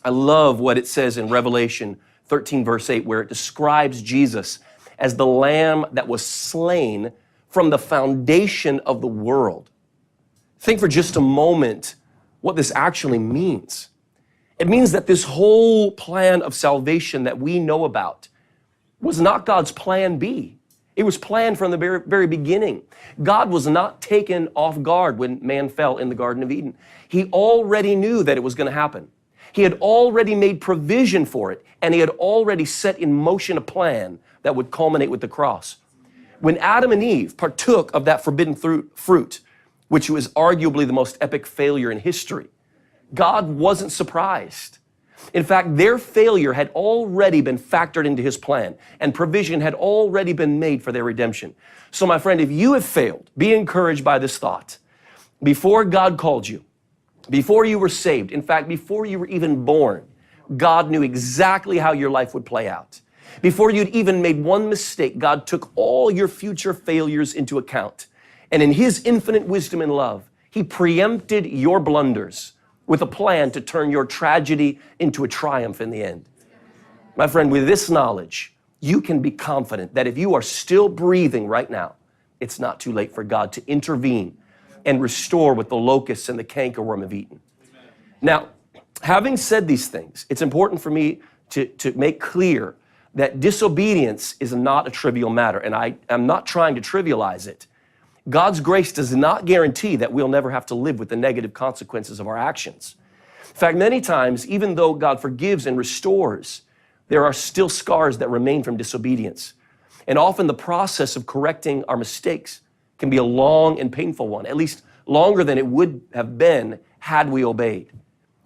I love what it says in Revelation 13, verse 8, where it describes Jesus as the Lamb that was slain from the foundation of the world. Think for just a moment what this actually means. It means that this whole plan of salvation that we know about was not God's plan B. It was planned from the very beginning. God was not taken off guard when man fell in the Garden of Eden. He already knew that it was going to happen. He had already made provision for it, and he had already set in motion a plan that would culminate with the cross. When Adam and Eve partook of that forbidden fruit, which was arguably the most epic failure in history, God wasn't surprised. In fact, their failure had already been factored into his plan, and provision had already been made for their redemption. So my friend, if you have failed, be encouraged by this thought. Before God called you, before you were saved, in fact, before you were even born, God knew exactly how your life would play out. Before you'd even made one mistake, God took all your future failures into account. And in his infinite wisdom and love, he preempted your blunders with a plan to turn your tragedy into a triumph in the end. My friend, with this knowledge, you can be confident that if you are still breathing right now, it's not too late for God to intervene and restore what the locusts and the cankerworm have eaten. Now, having said these things, it's important for me to make clear that disobedience is not a trivial matter, and I'm not trying to trivialize it. God's grace does not guarantee that we'll never have to live with the negative consequences of our actions. In fact, many times, even though God forgives and restores, there are still scars that remain from disobedience. And often the process of correcting our mistakes can be a long and painful one, at least longer than it would have been had we obeyed.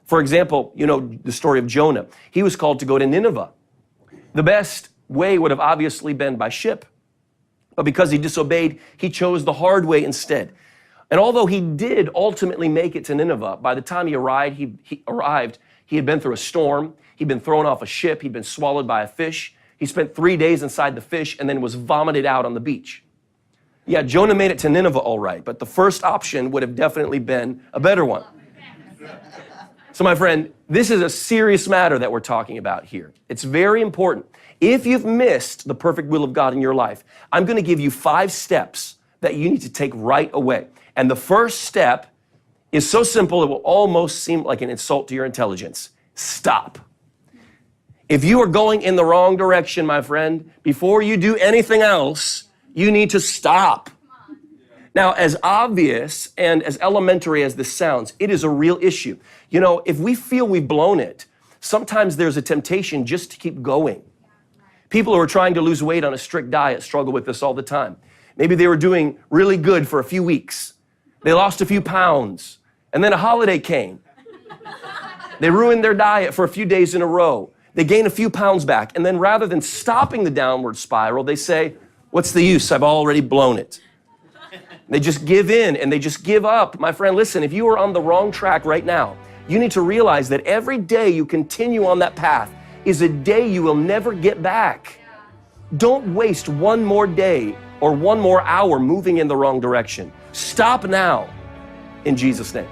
For example, you know the story of Jonah. He was called to go to Nineveh. The best way would have obviously been by ship. But because he disobeyed, he chose the hard way instead. And although he did ultimately make it to Nineveh, by the time he arrived, he had been through a storm. He'd been thrown off a ship. He'd been swallowed by a fish. He spent 3 days inside the fish and then was vomited out on the beach. Yeah, Jonah made it to Nineveh all right, but the first option would have definitely been a better one. So my friend, this is a serious matter that we're talking about here. It's very important. If you've missed the perfect will of God in your life, I'm going to give you 5 steps that you need to take right away. And the first step is so simple it will almost seem like an insult to your intelligence. Stop. If you are going in the wrong direction, my friend, before you do anything else, you need to stop. Now, as obvious and as elementary as this sounds, it is a real issue. You know, if we feel we've blown it, sometimes there's a temptation just to keep going. People who are trying to lose weight on a strict diet struggle with this all the time. Maybe they were doing really good for a few weeks. They lost a few pounds, and then a holiday came. They ruined their diet for a few days in a row. They gain a few pounds back, and then rather than stopping the downward spiral, they say, "What's the use? I've already blown it." They just give in and they just give up. My friend, listen, if you are on the wrong track right now, you need to realize that every day you continue on that path is a day you will never get back. Don't waste one more day or one more hour moving in the wrong direction. Stop now in Jesus' name.